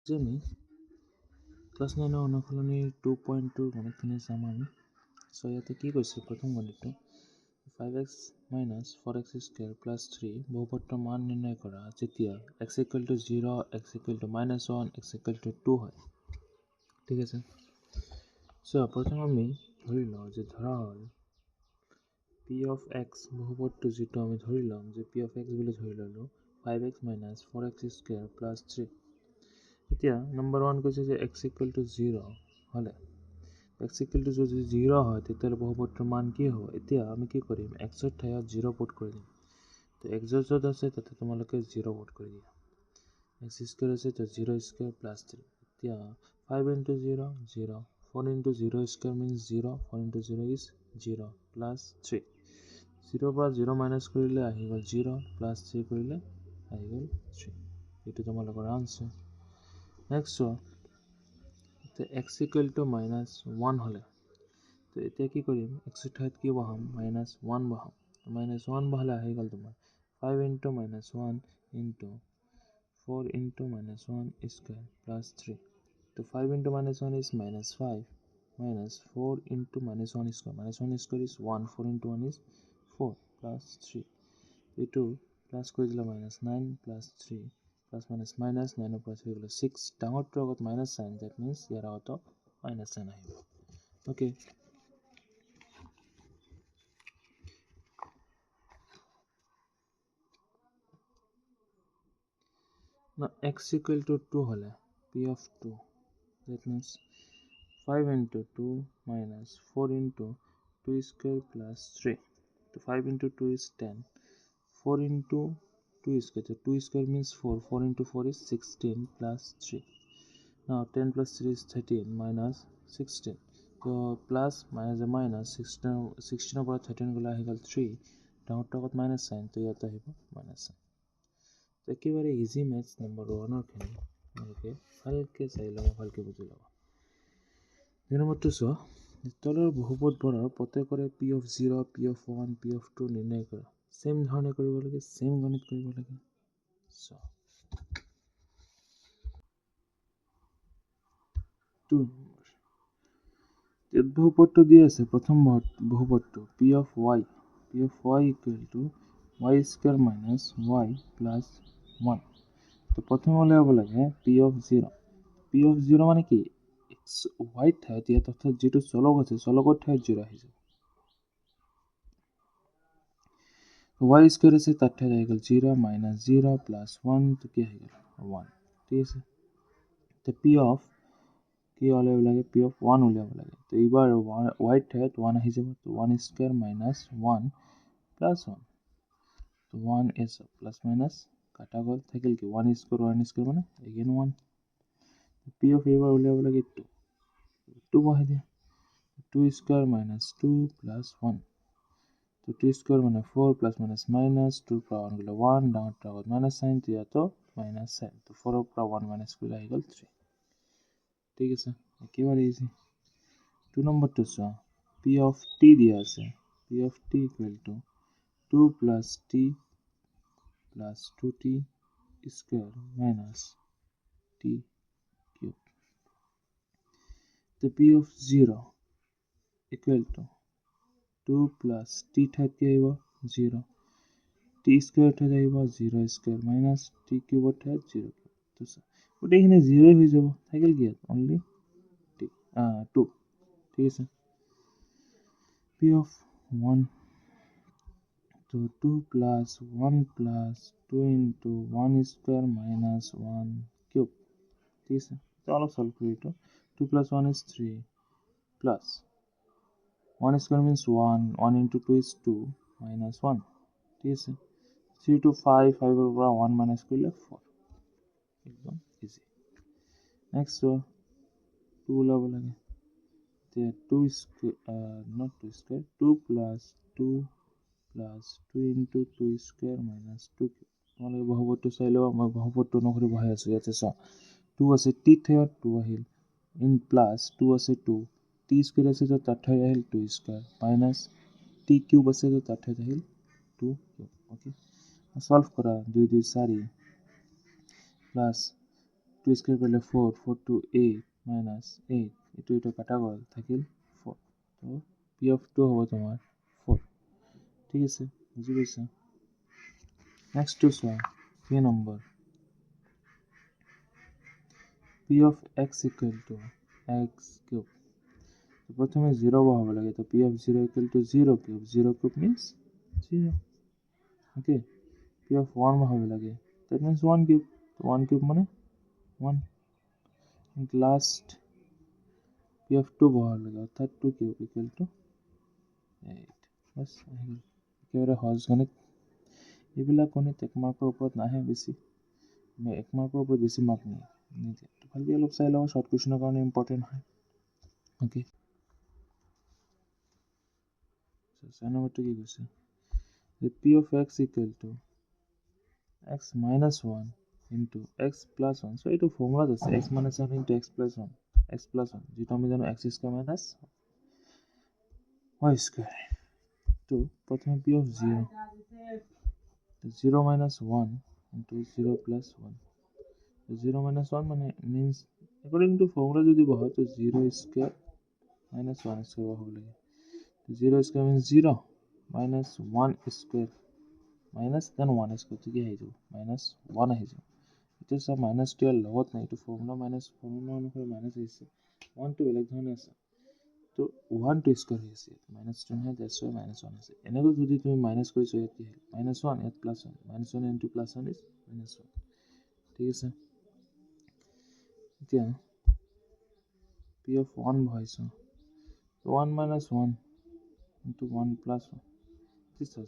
আমি ক্লাছ 9 অনুশীলনী 2.2 গণিতখিনি চাম আমি। সো ইয়াতে কি কৈছে প্ৰথম গণিতটো 5x - 4x স্কয়াৰ প্লাস 3 বহুপদৰ মান নিৰ্ণয় কৰা যেতিয়া x = 0 x = -1 x = 2 হয়। ঠিক আছে। সো প্ৰথম আমি ধৰি লওঁ যে ধৰা হ'ল p of x বহুপদটো যেটো আমি ধৰি লম যে p of x বুলি ধৰি ললো 5x - 4x স্কয়াৰ প্লাস 3। এতিয়া নম্বৰ 1 কৈছে যে x = 0 হলে x = যদি 0 হয় তেতিয়া বহুপদৰ মান কি হ'ব। এতিয়া আমি কি কৰিম x ৰ ঠাইত 0 পুট কৰি দিম। তো x য'ত আছে তাতে তোমালোকে 0 পুট কৰি দিয়া। x স্কয়াৰ আছে তো 0 স্কয়াৰ প্লাস 3। এতিয়া 5 * 0 0 4 * 0 স্কয়াৰ means 0 4 * 0 is 0 plus 3 0 পৰা 0 মাইনাস কৰিলে আহি গ'ল 0 plus 3 কৰিলে আহি গ'ল 3। এইটো তোমালোকৰ answer. Next one, the x = -1 হলে তো এতিয়া কি কৰিম x ৰ ঠাইত কি বহাম -1 বহাম। -1 বহালে আহি গ'ল তোমাৰ 5 * -1 * 4 * -1 স্কয়াৰ প্লাস 3। তো 5 * -1 is -5 minus 4 * -1 square. -1 square is 1 4 * 1 is 4 plus 3 এইটো প্লাস কৰি দিলে -9 plus 3 plus minus minus 9 plus 3 6 ডাঙৰটো আগত minus sign, that means ইয়াৰ আগত minus sign আহিব। okay now x = 2 হলে p of 2, that means 5 * 2 minus 4 * 2 square plus 3. So 5 * 2 is 10, 4 * 2 square, so 2 square means 4, 4 * 4 is 16 plus 3. Now 10 plus 3 is 13 minus 16. So plus minus a minus 16 over 13 gula ahi gol 3. Down to got minus sign, so yata hibo minus sign. So ekebare easy maths number 1 or khani okay halke sailo halke bujhi labo. Number 2 so তলৰ বহুপদবোৰৰ প্ৰত্যেকৰে p of 0 p of 1 p of 2 নিৰ্ণয় কৰা। Same ধৰণে কৰিব লাগে, same গণিত কৰিব লাগে। so 2 নম্বৰ বহুপদটো দি আছে প্ৰথম বহুপদটো p of y equal to y square minus y plus 1। তো প্ৰথম উলিয়াব লাগে p of 0 মানে কি x y ঠাইত ইয়াত অর্থাৎ যেটো চলক আছে চলকৰ ঠাইত 0 আহি যাব। y square আছে তার ঠাইত আহি গ'ল 0 minus 0 plus 1 তো কি আহি গ'ল 1। ঠিক আছে। তো p of কি উলিয়াব লাগে p of 1 উলিয়াব লাগে। তো এইবাৰ y ঠাইত 1 আহি যাব। তো 1 square minus 1 plus 1। তো 1 is plus minus কাটা গ'ল থাকিল কি 1 square মানে again 1। p of এইবাৰ উলিয়াব লাগে 2 বহাই দিয়া। 2 square minus 2 plus 1। তো 2 square মানে 4 plus minus minus 2 পৰা 1 গ'লে 1 ডাঙৰটো আগত minus sign তো ইয়াতো minus sign। তো 4 পৰা 1 minus কৰিলে আহি গ'ল 3। ঠিক আছে একেবাৰে ইজি। 2 নম্বৰটো চোৱা p of t দিয়া আছে p of t equal to 2 plus t plus 2t square minus t cube. The p of 0 equal to 2 plus t ঠাইত কি আহিব 0 t square ঠাইত আহিব 0 square minus t cube ঠাইত 0 তো গোটেইখিনি 0 হৈ যাব থাকিল কি only t 2। ঠিক আছে p of 1 তো 2 plus 1 plus 2 into 1 square minus 1 cube। ঠিক আছে তো অলপ সলভ কৰি দিও 2 plus 1 is 3 plus 1 square means 1 1 into 2 is 2 minus 1। ঠিক আছে 3 to 5 5 এর পৰা 1 minus কৰিলে 4 একদম ইজি। নেক্সট 2 ওলাব লাগে তে 2 square not 2 square 2 plus 2 plus 2 into 2 square minus 2 cube। তোমালোকে বহুপদটো চাই লও মই বহুপদটো অনুসৰি বহাই আছো। ইয়াতে চাও 2 আছে t ঠাইত 2 আহিল in plus 2 আছে 2 t square আছে তো তার ঠাইত আহিল 2 square minus t cube আছে তো তার ঠাইত আহিল 2 cube। ওকে সলভ কৰা 2 2 4 plus 2 স্কোয়ার করলে 4 4 to 8 minus 8 এটা কাটা গ'ল থাকিল 4 তো p of 2 হ'ব তোমাৰ 4 ঠিক আছে বুজি পাইছা নেক্সট টু চোৱা 3 number p of x equal to x cube প্রথমে 0 বহাব লাগে তো p of 0 equal to 0 cube 0 cube means 0 okay p of 1 বহাব লাগে that means 1 cube তো 1 cube মানে 1 and last p of 2 বহাব লাগে অর্থাৎ 2 cube equal to 8 বাস একেবাৰে সহজ গণিত এইবিলাক গণিত 1 মাৰ্কৰ ওপৰত নাহে বেছি 1 মাৰ্কৰ ওপৰত বেছি মাৰ্ক নিদিয়ে ভালকৈ অলপ চাই লওঁ শৰ্ট কুৱেশ্যনৰ কাৰণে ইম্পৰ্টেণ্ট হয় okay so নম্বৰটো কি কৈছে p of x equal to x minus 1 into x plus 1 so এইটো ফৰ্মুলাত আছে x minus 1 into x plus 1 x plus 1 যেটা আমি জানো x square minus y square to প্রথমে p of 0 0 minus 1 into 0 plus 1 so 0 minus 1 মানে means according to formula যদি বহাই তো 0 square minus 1 square বহাব লাগে 0 square means 0 minus 1 square minus then 1 square কি আহি যাব minus 1 আহি যাব এটা সব minus 2 লগত নাই তো formula minus formula অনুসাৰে minus আহিছে 1 to বেলেগ ধৰণে আছে তো 1 to square হৈছে minus 2 নহয় that's why minus 1 আছে এনেকৈ যদি তুমি minus কৰিছো ইয়াত কি হয় minus 1 ইয়াত plus 1 minus 1 into plus 1 is minus 1 ঠিক আছে এতিয়া p of 1 বহাইছো 1 minus 1 into 1 plus 1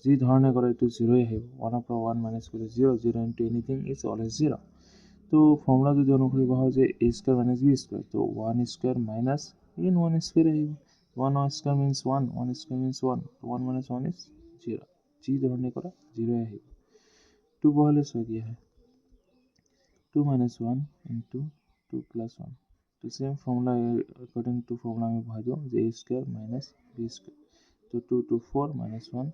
যি ধৰণে কৰে এইটো 0 আহিব 1 পৰা 1 minus কৰিলে 0 0 into anything is always 0 তো ফৰ্মুলা যদি অনুসৰি বহাও যে a square minus b square তো 1 square minus again 1 square আহিব 1 square means 1 1 square means 1 1 minus 1 is 0 যি ধৰণে কৰা 0 আহিব 2 বহালে সো কি হয় 2 minus 1 into 2 plus 1 তো same formula according to formula আমি বহাই দিও যে a square minus b square তো 2 to 4 minus 1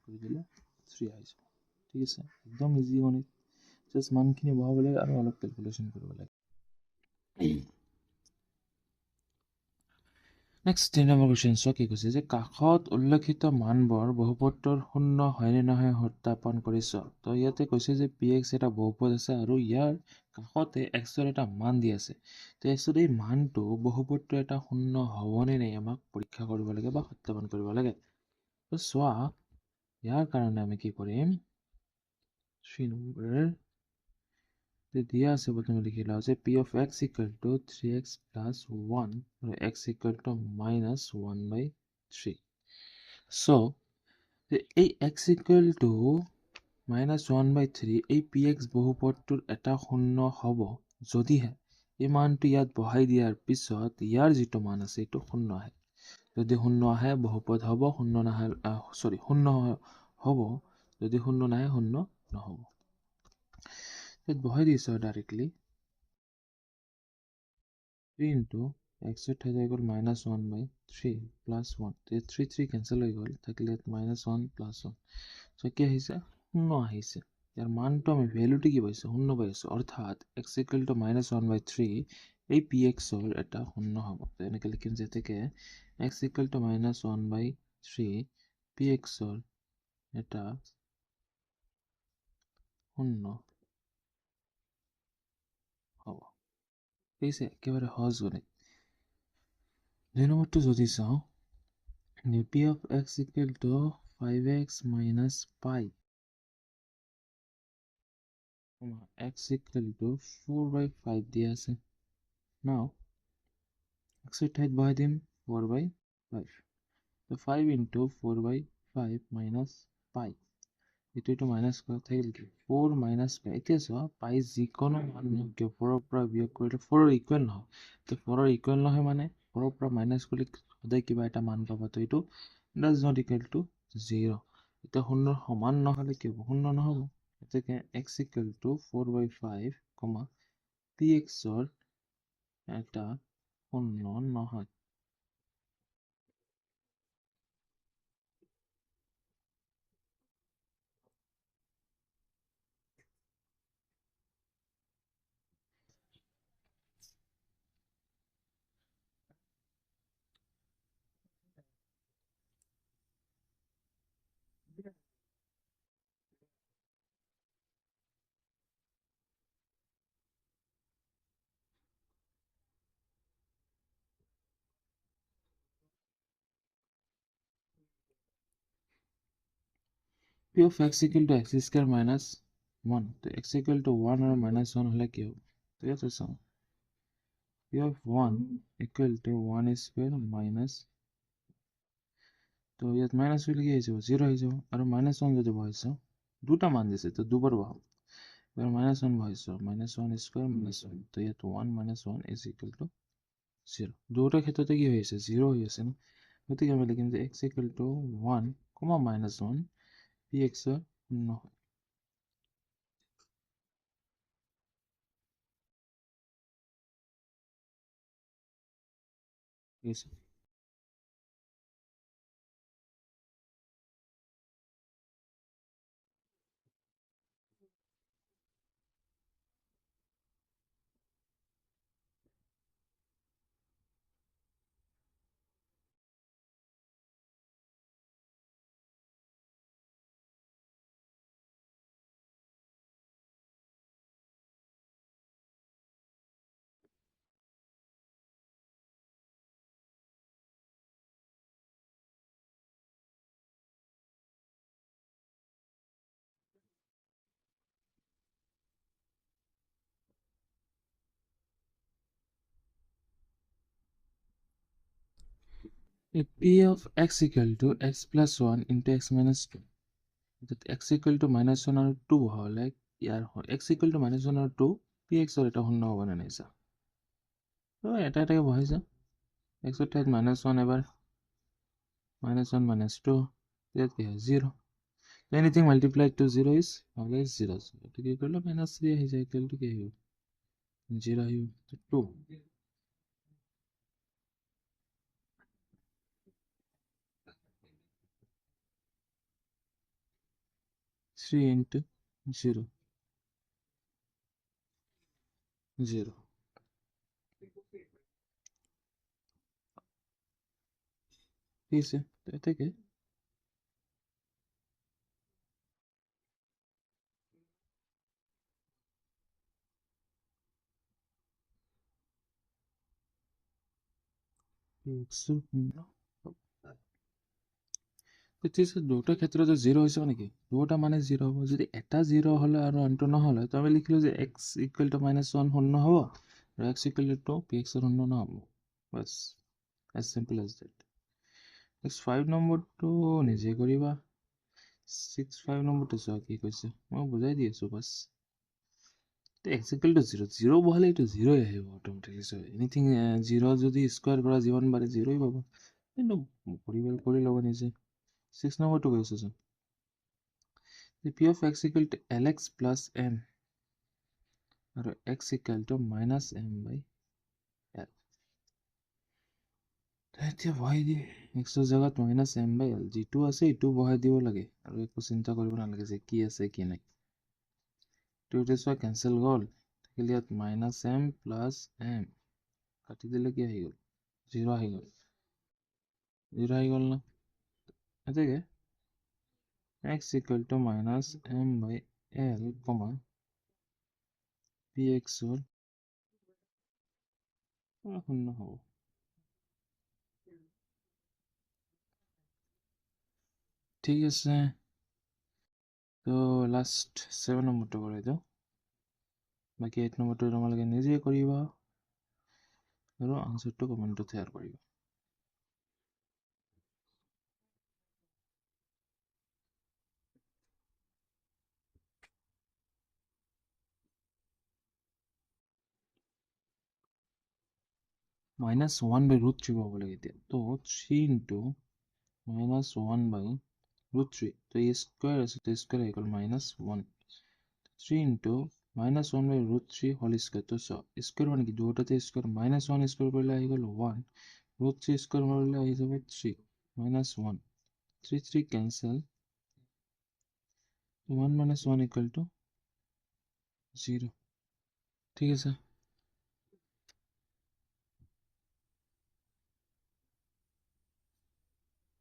কৰি দিলে 3 আহি যাব ঠিক আছে একদম ইজি গণিত জাস্ট মানখিনি বহাব লাগে আৰু অলপ ক্যালকুলেশন কৰিব লাগে নেক্সট 3 নম্বৰ কোৱেশ্চন সো কি কৈছে যে কাখত উল্লেখিত মানবৰ বহুপদৰ শূন্য হয় নে নহয় সত্যাপন কৰিছ তো ইয়াতে কৈছে যে px এটা বহুপদ আছে আৰু ইয়াৰ কাখতে x ৰ এটা মান দি আছে তো x ৰ এই মানটো বহুপদটো এটা শূন্য হ'বনে নাই আমাক পৰীক্ষা কৰিব লাগে বা সত্যাপন কৰিব লাগে তো সোৱা ইয়াৰ কাৰণে আমি কি কৰিম 3 নম্বৰ দিয়া আছে প্ৰথমে লিখি লও যে p of x equal to 3x plus 1 আৰু x equal to minus 1 by 3 so এই x equal to minus 1 by 3 এই px বহুপদটোৰ এটা শূন্য হ'ব যদিহে এই মানটো ইয়াত বহাই দিয়াৰ পিছত ইয়াৰ যিটো মান আছে এইটো শূন্য আহে যদি শূন্য আহে বহুপদ হ'ব শূন্য নাহে শূন্য হ'ব যদি শূন্য নাহে শূন্য নহ'ব It বহাই দিছো directly 3 into x হৈ গ'ল minus 1 by 3 plus 1 3 3 cancel হৈ গ'ল থাকিলে minus 1 plus 1 so কি আহিছে শূন্য আহিছে ইয়াৰ মানটো আমি ভ্যালুটো কি পাইছো শূন্য পাইছো অৰ্থাৎ x equal to minus 1 by 3 এই px ৰ এটা শূন্য হ'ব তো এনেকৈ লিখিম যেতেকে x equal to minus 1 by 3 px ৰ এটা শূন্য হ'ব এইছে একেবাৰে সহজ গণিত দুই নম্বৰটো যদি চাওঁ p of x equal to 5x minus pi x equal to 4 by 5 দিয়া আছে now x এর ঠাইত বহাই দিম 4 by 5 তো 5 into 4 by 5 minus pi এইটো মাইনাস কৰা থাকিল কি 4 minus pi এতিয়া চোৱা pi যিকোনো মান কিয় 4 ৰ পৰা বিয়োগ কৰিলে 4 ৰ ইকুৱেল নহয় তো 4 ৰ ইকুৱেল নহয় মানে 4 ৰ পৰা মাইনাস কৰিলে সদায় কিবা এটা মান পাবা তো এইটো does not equal to 0 এটা শূন্যৰ সমান নহলে কি হ'ব শূন্য নহব এতেকে x equal to 4 by 5 px ৰ এটা শূন্য নহয় p of x equal to x square minus 1 তো x equal to 1 আৰু minus 1 হলে কি হ'ব ঠিক আছে চাওঁ p of 1 equal to 1 square minus তো ইয়াত মাইনাস হলে কি হৈ যাব 0 হৈ যাব আৰু minus 1 যদি বহাইছো দুটা মান দিছে তো দুবাৰ বহাম এবাৰ minus 1 বহাইছো minus 1 square minus 1 তো ইয়াত 1 minus 1 is equal to 0 দুটা ক্ষেত্ৰতে কি হৈ আছে 0 হৈ আছে না গতিকে আমি লিখিম যে x equal to 1 minus 1 px ৰ শূন্য হয় ঠিক আছে If p of x equal to x plus 1 into x minus 2 that x equal to minus 1 আৰু 2 হলে ইয়াৰ x equal to minus 1 আৰু 2 px ৰ এটা শূন্য হ'ব নে নাই চা তো এটা এটাকে বহাইছা x ৰ ঠাইত minus 1 এবাৰ minus 1 minus 2 ইয়াত কি হয় 0 anything multiplied to 0 is always 0 তো কি কৰিলে minus 3 আহি যায় equal to কি আহিব 0 আহিব 2 3 into 0 0 ঠিক আছে তো এটাকে px ৰ শূন্য ঠিক আছে দুটা ক্ষেত্ৰতে 0 হৈছে নেকি দুটা মানে 0 হ'ব যদি এটা 0 হলে আৰু আনটো নহলে তো আমি লিখিলো যে x equal to minus 1 শূন্য হ'ব আৰু x equal to px ৰ শূন্য নহ'ব বাস as simple as that next 5 নম্বৰটো নিজে কৰিবা 6 5 নম্বৰটো চোৱা কি কৈছে মই বুজাই দি আছো বাস x equal to 0 0 বহালে এইটো 0 আহিব অটোমেটিকলি সো এনিথিং 0 যদি স্কয়ার কৰা যিমান বাৰে 0 পাব কিন্তু কৰি ল'ব নিজে 6 নম্বৰটো কৈছে চোন p of x equal to lx plus m আৰু x equal to minus m by l এতিয়া বহাই দিয়ে x ৰ জাগাত minus m by l যিটো আছে এইটো বহাই দিব লাগে আৰু একো চিন্তা কৰিব নালাগে যে কি আছে কি নাই তো এটা সব ক্যান্সেল গল থাকিলে ইয়াত minus m plus m কাটি দিলে কি আহি গল 0 আহি গল 0 আহি গল না এটাকে x equal to minus m by l comma px ৰ শূন্য হ'ব ঠিক আছে তো লাস্ট 7 নম্বৰটো কৰাই দিওঁ বাকি 8 নম্বৰটো তোমালোকে নিজে কৰিবা আৰু আনসাৰটো কমেন্টত শেয়াৰ কৰিবা minus 1 by root 3 পাব লাগে এতিয়া তো 3 into minus 1 by root 3 তো এই স্কয়ার আছে তো square equal minus 1 3 into minus 1 by root 3 whole square তো স্কয়ার মানে কি দুটাতে স্কয়ার minus 1 স্কয়ার করলে আহি গল 1 root 3 স্কয়ার করলে আহি যাবে 3 minus 1 3 3 cancel 1 minus 1 equal to 0 ঠিক আছে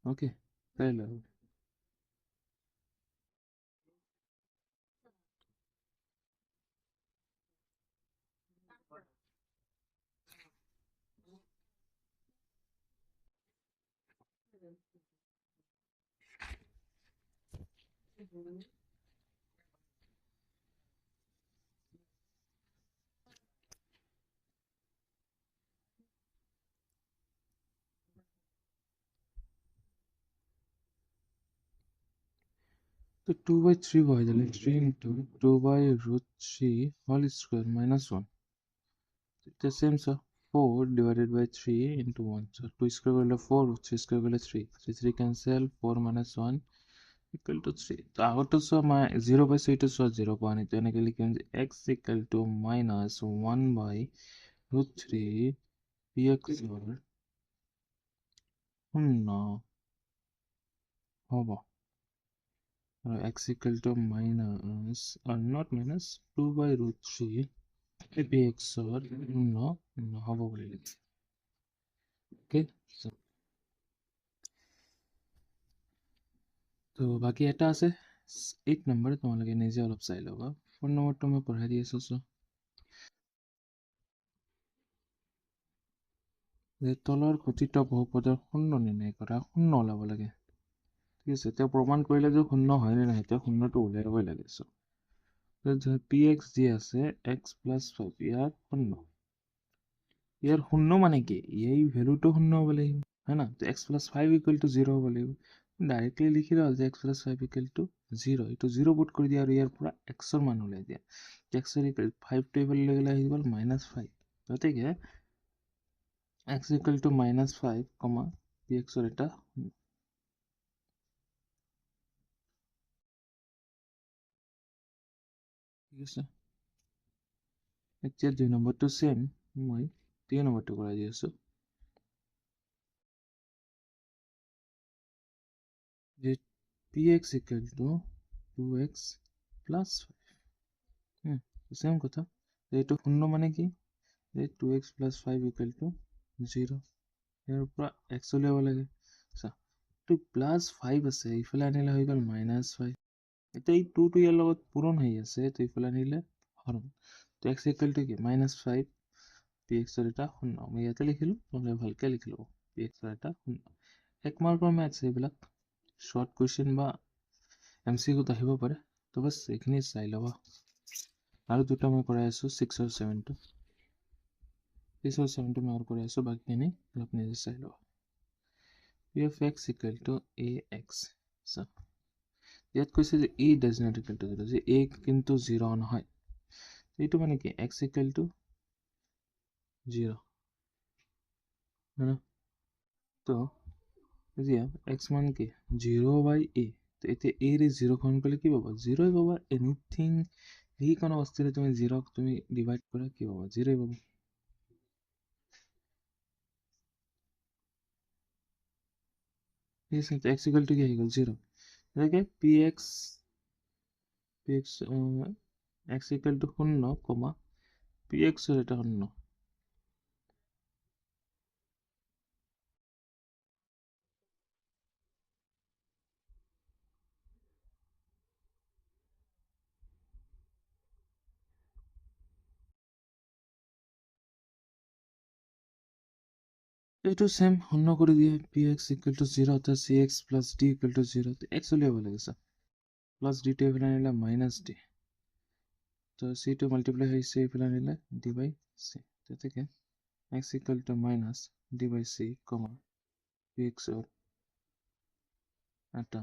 ওকে তাহলে So 2 by 3 by the 3 into 2 by root 3 whole square minus 1. The same, so 4 divided by 3 into 1. So 2 square will 4, 3 square will 3. So 3 cancel, 4 minus 1 equal to 3. So how to show my 0 by 3 to show 0 point. Then I can x equal to minus 1 by root 3 px or no. X equal to minus or not minus 2 by root 3 px or no how about it? Okay, তো বাকি এটা আছে 8 number তোমালোকে নিজে অলপ চাই ল'বা 4 নম্বৰটো মই পঢ়াই দি আছো যে তলৰ কথিত বহুপদৰ শূন্য নিৰ্ণয় কৰা শূন্য ওলাব লাগে ঠিক আছে এতিয়া প্ৰমাণ কৰিলে যে শূন্য হয় নে নহয় এতিয়া শূন্যটো উলিয়াবই লাগে পি এক্স যি আছে x + 5 ইয়াৰ শূন্য ইয়াৰ শূন্য মানে কি এই ভ্যালুটো শূন্য হ'ব লাগিব হয় না তো x + 5 = 0 হ'ব লাগিব ডাইৰেক্টলি লিখি লওঁ যে x + 5 = 0 এইটো 0 পুট কৰি দিয়া আৰু ইয়াৰ পৰা x ৰ মান উলিয়াই দিয়া x ৰ 5 টো এইফালে লৈ গ'লে আহি গ'ল -5 গতিকে x = -5, px ৰ এটা ঠিক আছে এতিয়া 2 নম্বৰটো সেম মই 3 নম্বৰটো কৰাই দি আছো যে px = 2x + 5 সেম কথা এইটো শূন্য মানে কি যে 2x + 5 = 0 ইয়াৰ পৰা x উলিয়াব লাগে চা তো +5 আছে ইফালে আনিলে হৈ গ'ল -5 এতিয়া এই 2 টো ইয়াৰ লগত পূৰণ হৈ আছে তো ইফালে আনিলে হৰণ তো x = কি -5 px ৰ এটা শূন্য মই ইয়াতে লিখিলো তোমৰা ভালকে লিখি লব px ৰ এটা শূন্য 1 মাৰ্কৰ ম্যাথছ এইবিলাক শৰ্ট কুৱেশ্চন বা এমসিকিউত আহিব পাৰে তো বস এইখিনি চাই লবা আৰু দুটা মই কৰাই আছো 6 আৰু 7 টো 6 আৰু 7 টো মই আৰু কৰাই আছো বাকিখিনি অলপ নিজে চাই লবা p of x = ax so ইয়াত কৈছে যে a does not equal to 0 যে a কিন্তু 0 নহয় এইটো মানে কি x = 0 তো এতিয়া x মান কি 0 by a তো এতিয়া a ৰে 0 খন পেলে কি পাবা 0 ই পাবা এনিথিং এই কোন বস্তুৰে তুমি 0 ক তুমি ডিভাইড কৰা কি পাবা 0 ই পাবা yes x = কি হৈ গ'ল 0 এটাকে px x = 0, px ৰ এটা 0 এইটো সেম 0 কৰি দিয়ে px = 0 তো cx + d = 0 তো x উলিয়াব লাগে স্যার প্লাস d টো এফালে আনিলে -d তো c টো মাল্টিপ্লাই হৈছে এফালে আনিলে d/c তেতিয়াকে x = -d/c, px ৰ এটা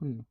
0